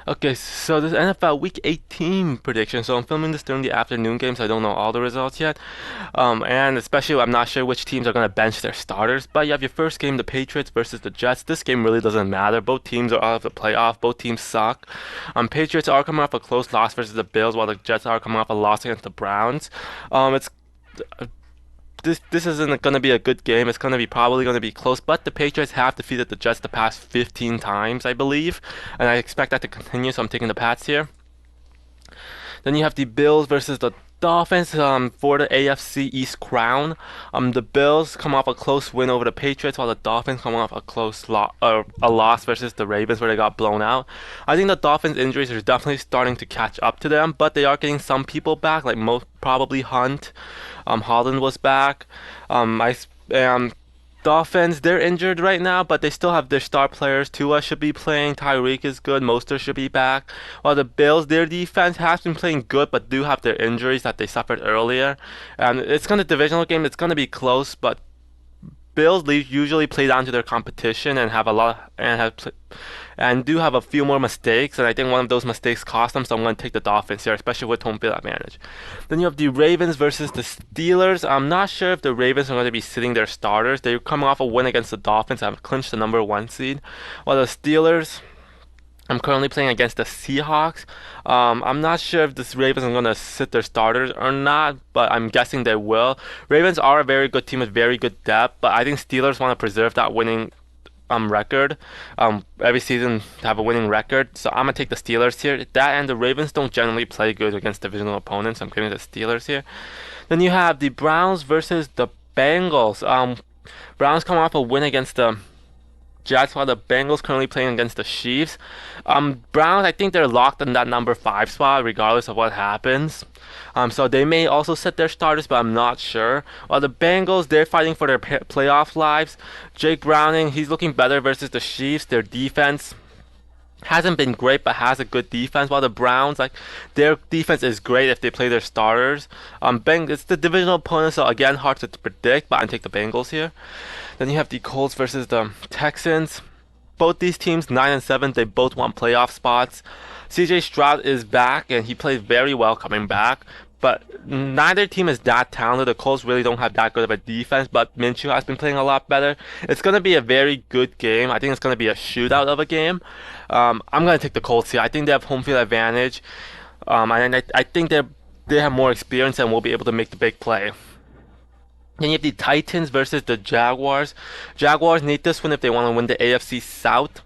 Okay, so this NFL Week 18 prediction. So I'm filming this during the afternoon game, so I don't know all the results yet. And especially I'm not sure which teams are going to bench their starters. But you have your first game, the Patriots versus the Jets. This game really doesn't matter. Both teams are out of the playoff. Both teams suck. Patriots are coming off a close loss versus the Bills, while the Jets are coming off a loss against the Browns. It's this isn't going to be a good game. It's going to be probably going to be close, but the Patriots have defeated the Jets the past 15 times, I believe, and I expect that to continue. So I'm taking the Pats here. Then you have the Bills versus the Dolphins for the AFC East crown. The Bills come off a close win over the Patriots, while the Dolphins come off a a loss versus the Ravens, where they got blown out. I think the Dolphins' injuries are definitely starting to catch up to them, but they are getting some people back, like most probably Hunt. Holland was back. I Dolphins, they're injured right now, but they still have their star players. Tua should be playing. Tyreek is good. Mostert should be back. While the Bills, their defense has been playing good, but do have their injuries that they suffered earlier. And it's going to divisional game. It's going to be close, but Bills usually play down to their competition and have a lot and do have a few more mistakes, and I think one of those mistakes cost them. So I'm going to take the Dolphins here, especially with home field advantage. Then you have the Ravens versus the Steelers. I'm not sure if the Ravens are going to be sitting their starters. They're coming off a win against the Dolphins and have clinched the #1 seed, while the Steelers. I'm currently playing against the Seahawks. I'm not sure if the Ravens are going to sit their starters or not, but I'm guessing they will. Ravens are a very good team with very good depth, but I think Steelers want to preserve that winning record. Every season to have a winning record, so I'm gonna take the Steelers here. That and the Ravens don't generally play good against divisional opponents. So I'm giving the Steelers here. Then you have the Browns versus the Bengals. Browns come off a win against the Jets, while the Bengals currently playing against the Chiefs. Browns, I think they're locked in that #5 spot regardless of what happens. So they may also set their starters, but I'm not sure. While the Bengals, they're fighting for their playoff lives. Jake Browning, he's looking better versus the Chiefs. Their defense hasn't been great, but has a good defense. While the Browns, like their defense is great if they play their starters. It's the divisional opponent, so again hard to predict, but I take the Bengals here. Then you have the Colts versus the Texans. Both these teams 9-7. They both want playoff spots. CJ Stroud is back and he played very well coming back. But neither team is that talented. The Colts really don't have that good of a defense, but Minshew has been playing a lot better. It's going to be a very good game. I think it's going to be a shootout of a game. I'm going to take the Colts here. I think they have home field advantage. And I think they have more experience and will be able to make the big play. Then you have the Titans versus the Jaguars. Jaguars need this win if they want to win the AFC South.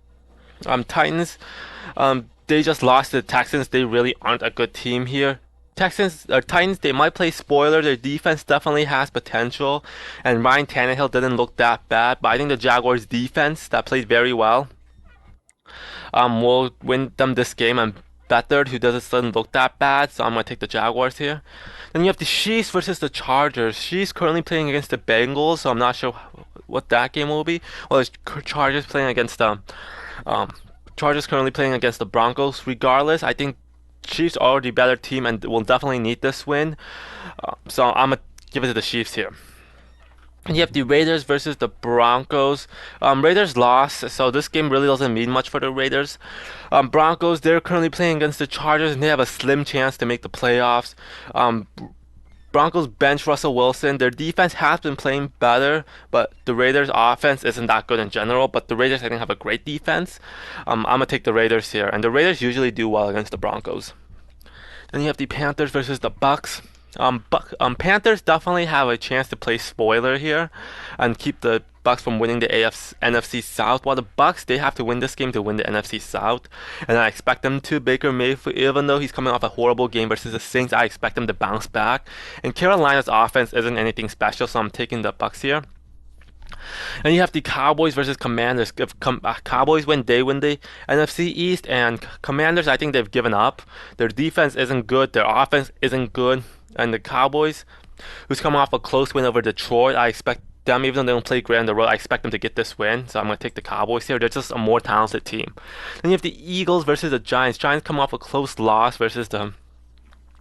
Titans, they just lost to the Texans. They really aren't a good team here. Titans, they might play spoiler. Their defense definitely has potential, and Ryan Tannehill didn't look that bad. But I think the Jaguars' defense that played very well will win them this game. And Beathard, who doesn't look that bad, so I'm gonna take the Jaguars here. Then you have the Chiefs versus the Chargers. Chiefs currently playing against the Bengals, so I'm not sure what that game will be. Well, the Chargers playing against the Chargers currently playing against the Broncos. Regardless, I think Chiefs are the better team and will definitely need this win. So I'm gonna give it to the Chiefs here. And you have the Raiders versus the Broncos. Raiders lost, so this game really doesn't mean much for the Raiders. Broncos, they're currently playing against the Chargers, and they have a slim chance to make the playoffs. Broncos bench Russell Wilson. Their defense has been playing better, but the Raiders' offense isn't that good in general. But the Raiders, I think, have a great defense. I'm gonna take the Raiders here, and the Raiders usually do well against the Broncos. Then you have the Panthers versus the Bucks. Panthers definitely have a chance to play spoiler here and keep the Bucks from winning the NFC South. While the Bucks, they have to win this game to win the NFC South, and I expect them to. Baker Mayfield, even though he's coming off a horrible game versus the Saints, I expect them to bounce back. And Carolina's offense isn't anything special, so I'm taking the Bucks here. And you have the Cowboys versus Commanders. If Cowboys win, they win the NFC East, and Commanders, I think they've given up. Their defense isn't good, their offense isn't good. And the Cowboys, who's coming off a close win over Detroit, I expect them, even though they don't play great on the road, I expect them to get this win. So I'm going to take the Cowboys here. They're just a more talented team. Then you have the Eagles versus the Giants. Giants come off a close loss versus the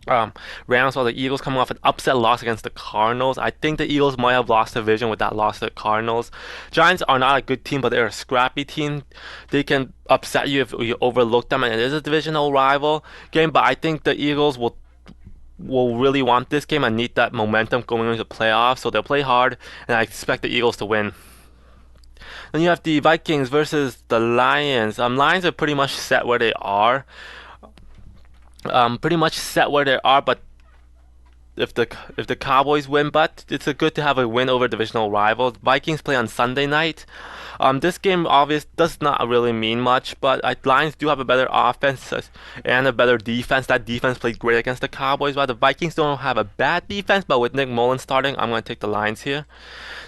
Um, Rams or the Eagles coming off an upset loss against the Cardinals. I think the Eagles might have lost the division with that loss to the Cardinals. Giants are not a good team, but they're a scrappy team. They can upset you if you overlook them, and it is a divisional rival game. But I think the Eagles will really want this game and need that momentum going into the playoffs. So they'll play hard, and I expect the Eagles to win. Then you have the Vikings versus the Lions. Lions are pretty much set where they are. Pretty much set where they are, but if the Cowboys win, but it's a good to have a win over divisional rivals. Vikings play on Sunday night. This game obvious does not really mean much, but Lions do have a better offense and a better defense. That defense played great against the Cowboys, while the Vikings don't have a bad defense, but with Nick Mullen starting, I'm going to take the Lions here.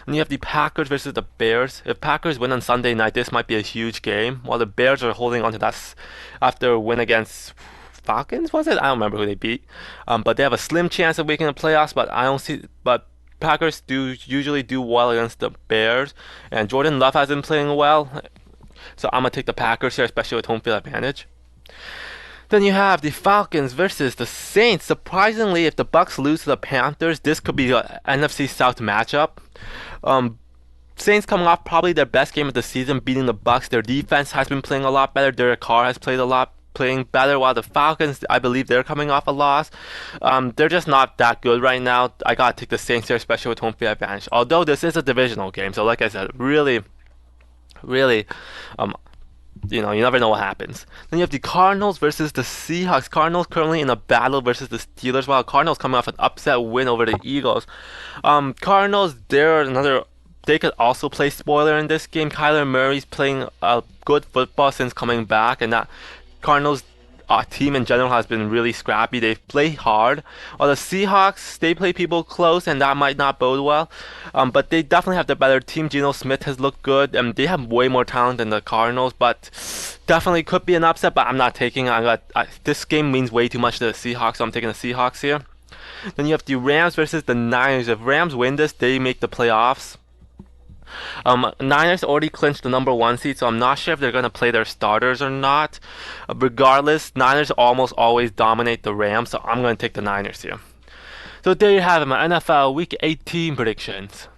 And you have the Packers versus the Bears. If Packers win on Sunday night, this might be a huge game, while the Bears are holding on to that after a win against Falcons, was it? I don't remember who they beat. But they have a slim chance of making the playoffs. But I don't see. But Packers do usually do well against the Bears, and Jordan Love has been playing well. So I'm gonna take the Packers here, especially with home field advantage. Then you have the Falcons versus the Saints. Surprisingly, if the Bucks lose to the Panthers, this could be an NFC South matchup. Saints coming off probably their best game of the season, beating the Bucks. Their defense has been playing a lot better. Derek Carr has playing better, while the Falcons, I believe they're coming off a loss. They're just not that good right now. I gotta take the Saints here, especially with home field advantage. Although this is a divisional game, so like I said, really, you never know what happens. Then you have the Cardinals versus the Seahawks. Cardinals currently in a battle versus the Steelers, while Cardinals coming off an upset win over the Eagles. Cardinals, they could also play spoiler in this game. Kyler Murray's playing a good football since coming back, and that Cardinals team in general has been really scrappy. They play hard. While the Seahawks, they play people close, and that might not bode well. But they definitely have the better team. Geno Smith has looked good, and they have way more talent than the Cardinals. But definitely could be an upset. But I'm not taking it. This game means way too much to the Seahawks, so I'm taking the Seahawks here. Then you have the Rams versus the Niners. If Rams win this, they make the playoffs. Niners already clinched the #1 seed, so I'm not sure if they're going to play their starters or not. Regardless, Niners almost always dominate the Rams, so I'm going to take the Niners here. So there you have it, my NFL Week 18 predictions.